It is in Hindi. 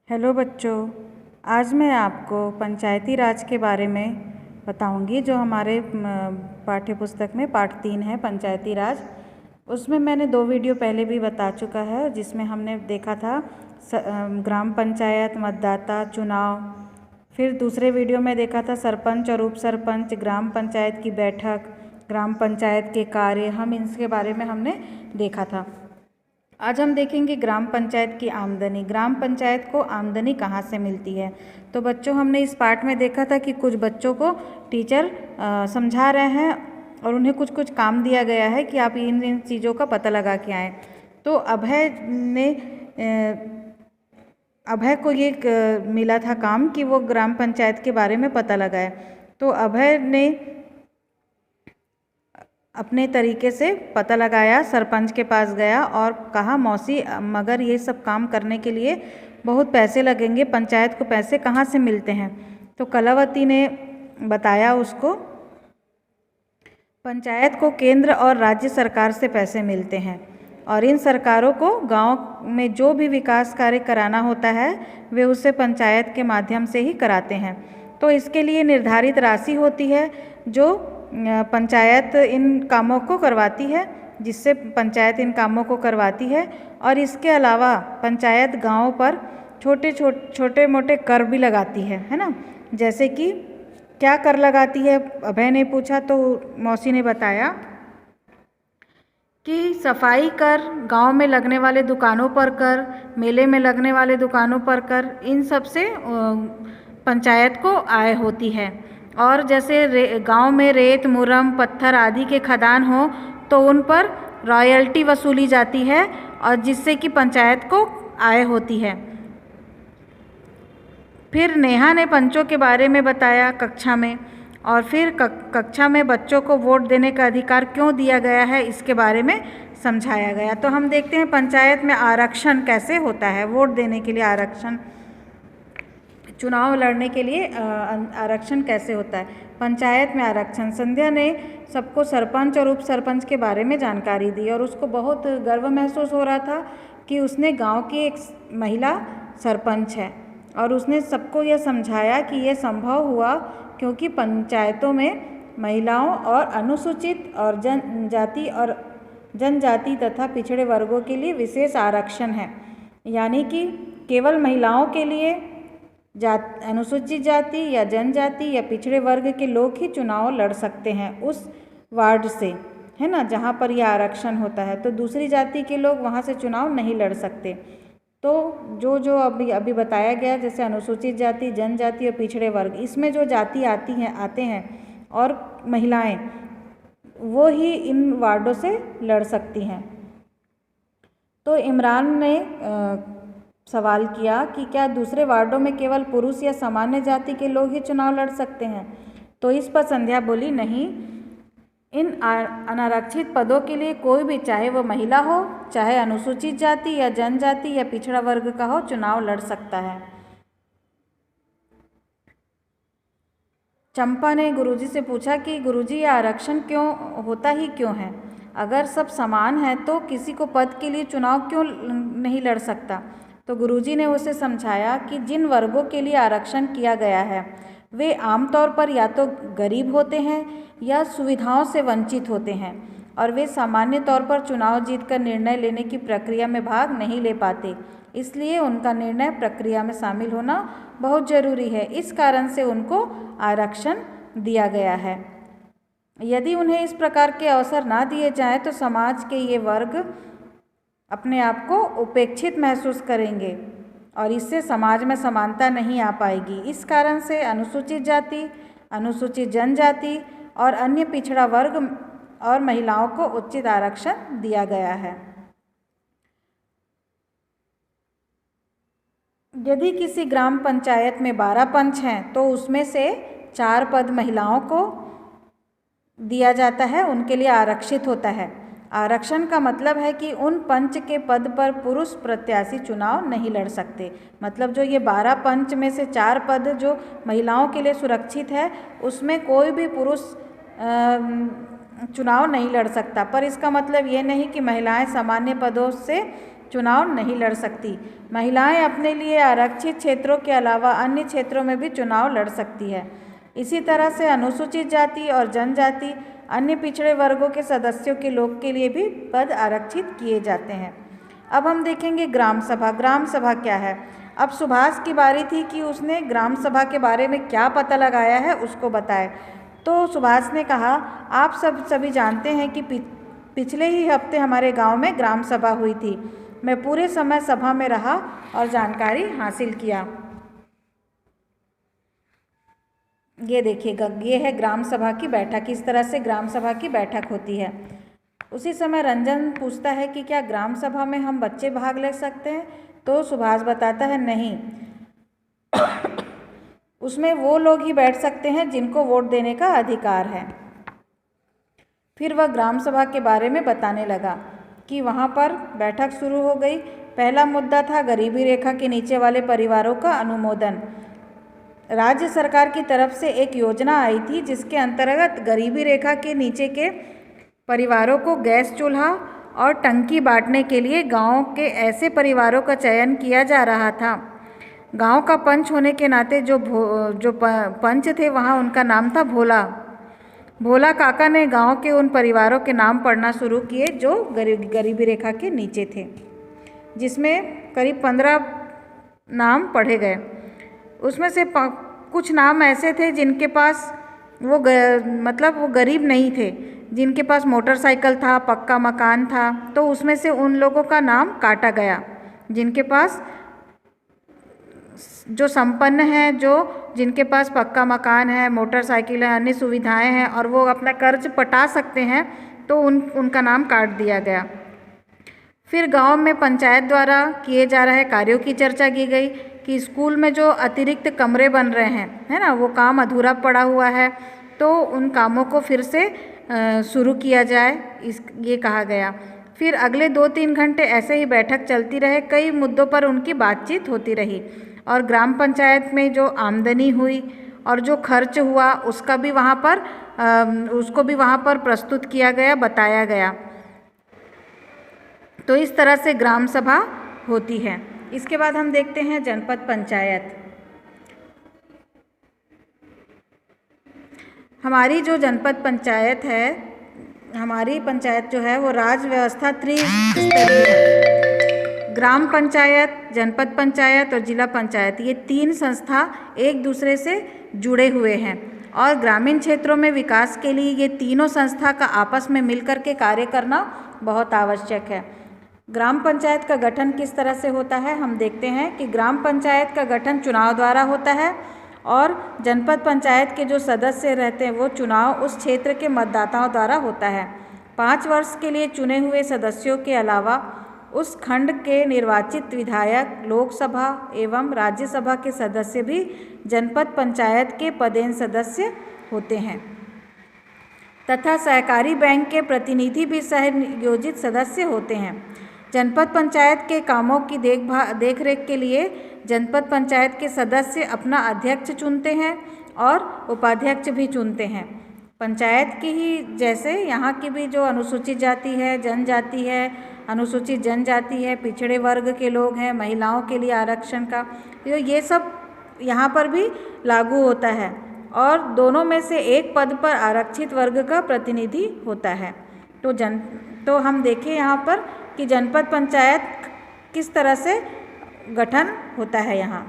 हेलो बच्चों, आज मैं आपको पंचायती राज के बारे में बताऊंगी। जो हमारे पाठ्य पुस्तक में पाठ 3 है पंचायती राज। उसमें मैंने 2 वीडियो पहले भी बता चुका है, जिसमें हमने देखा था ग्राम पंचायत, मतदाता, चुनाव। फिर दूसरे वीडियो में देखा था सरपंच और उप सरपंच, ग्राम पंचायत की बैठक, ग्राम पंचायत के कार्य। हम इनके बारे में हमने देखा था। आज हम देखेंगे ग्राम पंचायत की आमदनी। ग्राम पंचायत को आमदनी कहाँ से मिलती है। तो बच्चों, हमने इस पाठ में देखा था कि कुछ बच्चों को टीचर समझा रहे हैं और उन्हें कुछ कुछ काम दिया गया है कि आप इन इन चीज़ों का पता लगा के आएँ। तो अभय को ये मिला था काम कि वो ग्राम पंचायत के बारे में पता लगाए। तो अभय ने अपने तरीके से पता लगाया, सरपंच के पास गया और कहा, मौसी मगर ये सब काम करने के लिए बहुत पैसे लगेंगे, पंचायत को पैसे कहाँ से मिलते हैं। तो कलावती ने बताया उसको, पंचायत को केंद्र और राज्य सरकार से पैसे मिलते हैं और इन सरकारों को गांव में जो भी विकास कार्य कराना होता है वे उसे पंचायत के माध्यम से ही कराते हैं। तो इसके लिए निर्धारित राशि होती है जो पंचायत इन कामों को करवाती है, जिससे पंचायत इन कामों को करवाती है। और इसके अलावा पंचायत गांव पर छोटे मोटे कर भी लगाती है ना। जैसे कि क्या कर लगाती है, अभय ने पूछा। तो मौसी ने बताया कि सफाई कर, गांव में लगने वाले दुकानों पर कर, मेले में लगने वाले दुकानों पर कर, इन सब से पंचायत को आय होती है। और जैसे गांव में रेत, मुरम, पत्थर आदि के खदान हो तो उन पर रॉयल्टी वसूली जाती है और जिससे कि पंचायत को आय होती है। फिर नेहा ने पंचों के बारे में बताया कक्षा में, और फिर कक्षा में बच्चों को वोट देने का अधिकार क्यों दिया गया है इसके बारे में समझाया गया। तो हम देखते हैं पंचायत में आरक्षण कैसे होता है। वोट देने के लिए आरक्षण, चुनाव लड़ने के लिए आरक्षण कैसे होता है। पंचायत में आरक्षण। संध्या ने सबको सरपंच और उप सरपंच के बारे में जानकारी दी और उसको बहुत गर्व महसूस हो रहा था कि उसने गांव की एक महिला सरपंच है। और उसने सबको यह समझाया कि यह संभव हुआ क्योंकि पंचायतों में महिलाओं और अनुसूचित और जनजाति तथा पिछड़े वर्गों के लिए विशेष आरक्षण है। यानी कि केवल महिलाओं के लिए अनुसूचित जाति या जनजाति या पिछड़े वर्ग के लोग ही चुनाव लड़ सकते हैं उस वार्ड से, है ना, जहाँ पर यह आरक्षण होता है। तो दूसरी जाति के लोग वहाँ से चुनाव नहीं लड़ सकते। तो जो अभी बताया गया, जैसे अनुसूचित जाति, जनजाति और पिछड़े वर्ग, इसमें जो जाति आते हैं और महिलाएं, वो ही इन वार्डों से लड़ सकती हैं। तो इमरान ने सवाल किया कि क्या दूसरे वार्डों में केवल पुरुष या सामान्य जाति के लोग ही चुनाव लड़ सकते हैं। तो इस पर संध्या बोली, नहीं, इन अनारक्षित पदों के लिए कोई भी, चाहे वो महिला हो, चाहे अनुसूचित जाति या जनजाति या पिछड़ा वर्ग का हो, चुनाव लड़ सकता है। चंपा ने गुरुजी से पूछा कि गुरुजी, ये आरक्षण होता ही क्यों है। अगर सब समान है तो किसी को पद के लिए चुनाव क्यों नहीं लड़ सकता। तो गुरुजी ने उसे समझाया कि जिन वर्गों के लिए आरक्षण किया गया है वे आमतौर पर या तो गरीब होते हैं या सुविधाओं से वंचित होते हैं और वे सामान्य तौर पर चुनाव जीतकर निर्णय लेने की प्रक्रिया में भाग नहीं ले पाते। इसलिए उनका निर्णय प्रक्रिया में शामिल होना बहुत ज़रूरी है। इस कारण से उनको आरक्षण दिया गया है। यदि उन्हें इस प्रकार के अवसर ना दिए जाएं तो समाज के ये वर्ग अपने आप को उपेक्षित महसूस करेंगे और इससे समाज में समानता नहीं आ पाएगी। इस कारण से अनुसूचित जाति, अनुसूचित जनजाति और अन्य पिछड़ा वर्ग और महिलाओं को उचित आरक्षण दिया गया है। यदि किसी ग्राम पंचायत में 12 पंच हैं तो उसमें से 4 पद महिलाओं को दिया जाता है, उनके लिए आरक्षित होता है। आरक्षण का मतलब है कि उन पंच के पद पर पुरुष प्रत्याशी चुनाव नहीं लड़ सकते। मतलब जो ये 12 पंच में से 4 पद जो महिलाओं के लिए सुरक्षित है, उसमें कोई भी पुरुष चुनाव नहीं लड़ सकता। पर इसका मतलब ये नहीं कि महिलाएं सामान्य पदों से चुनाव नहीं लड़ सकती। महिलाएं अपने लिए आरक्षित क्षेत्रों के अलावा अन्य क्षेत्रों में भी चुनाव लड़ सकती है। इसी तरह से अनुसूचित जाति और जनजाति अन्य पिछड़े वर्गों के सदस्यों के लोग के लिए भी पद आरक्षित किए जाते हैं। अब हम देखेंगे ग्राम सभा। ग्राम सभा क्या है? अब सुभाष की बारी थी कि उसने ग्राम सभा के बारे में क्या पता लगाया है उसको बताए। तो सुभाष ने कहा, आप सभी जानते हैं कि पिछले ही हफ्ते हमारे गांव में ग्राम सभा हुई थी। मैं पूरे समय सभा में रहा और जानकारी हासिल किया। ये देखिएगा, ये है ग्राम सभा की बैठक। किस तरह से ग्राम सभा की बैठक होती है। उसी समय रंजन पूछता है कि क्या ग्राम सभा में हम बच्चे भाग ले सकते हैं? तो सुभाष बताता है, नहीं, उसमें वो लोग ही बैठ सकते हैं जिनको वोट देने का अधिकार है। फिर वह ग्राम सभा के बारे में बताने लगा कि वहाँ पर बैठक शुरू हो गई। पहला मुद्दा था गरीबी रेखा के नीचे वाले परिवारों का अनुमोदन। राज्य सरकार की तरफ से एक योजना आई थी जिसके अंतर्गत गरीबी रेखा के नीचे के परिवारों को गैस चूल्हा और टंकी बांटने के लिए गांव के ऐसे परिवारों का चयन किया जा रहा था। गांव का पंच होने के नाते जो पंच थे वहाँ उनका नाम था भोला। भोला काका ने गांव के उन परिवारों के नाम पढ़ना शुरू किए जो गरीबी रेखा के नीचे थे, जिसमें करीब 15 नाम पढ़े गए। उसमें से कुछ नाम ऐसे थे जिनके पास वो गरीब नहीं थे, जिनके पास मोटरसाइकिल था, पक्का मकान था। तो उसमें से उन लोगों का नाम काटा गया जिनके पास जो संपन्न हैं, जिनके पास पक्का मकान है, मोटरसाइकिल है, अन्य सुविधाएं हैं और वो अपना कर्ज पटा सकते हैं, तो उनका नाम काट दिया गया। फिर गांव में पंचायत द्वारा किए जा रहे कार्यों की चर्चा की गई कि स्कूल में जो अतिरिक्त कमरे बन रहे हैं, है ना, वो काम अधूरा पड़ा हुआ है, तो उन कामों को फिर से शुरू किया जाए, ये कहा गया। फिर अगले 2-3 घंटे ऐसे ही बैठक चलती रहे। कई मुद्दों पर उनकी बातचीत होती रही और ग्राम पंचायत में जो आमदनी हुई और जो खर्च हुआ उसको भी वहाँ पर प्रस्तुत किया गया, बताया गया। तो इस तरह से ग्राम सभा होती है। इसके बाद हम देखते हैं जनपद पंचायत। हमारी जो जनपद पंचायत है, हमारी पंचायत जो है वो राज्य व्यवस्था त्रिस्तरीय है। ग्राम पंचायत, जनपद पंचायत और जिला पंचायत, ये 3 संस्था एक दूसरे से जुड़े हुए हैं और ग्रामीण क्षेत्रों में विकास के लिए ये तीनों संस्था का आपस में मिलकर के कार्य करना बहुत आवश्यक है। ग्राम पंचायत का गठन किस तरह से होता है, हम देखते हैं कि ग्राम पंचायत का गठन चुनाव द्वारा होता है और जनपद पंचायत के जो सदस्य रहते हैं वो चुनाव उस क्षेत्र के मतदाताओं द्वारा होता है। 5 वर्ष के लिए चुने हुए सदस्यों के अलावा उस खंड के निर्वाचित विधायक, लोकसभा एवं राज्यसभा के सदस्य भी जनपद पंचायत के पदेन सदस्य होते हैं तथा सहकारी बैंक के प्रतिनिधि भी सहनियोजित सदस्य होते हैं। जनपद पंचायत के कामों की देखरेख के लिए जनपद पंचायत के सदस्य अपना अध्यक्ष चुनते हैं और उपाध्यक्ष भी चुनते हैं। पंचायत की ही जैसे यहाँ की भी जो अनुसूचित जाति है, जनजाति है, अनुसूचित जनजाति है, पिछड़े वर्ग के लोग हैं, महिलाओं के लिए आरक्षण का, ये सब यहाँ पर भी लागू होता है और दोनों में से एक पद पर आरक्षित वर्ग का प्रतिनिधि होता है। तो हम देखें यहाँ पर कि जनपद पंचायत किस तरह से गठन होता है यहाँ।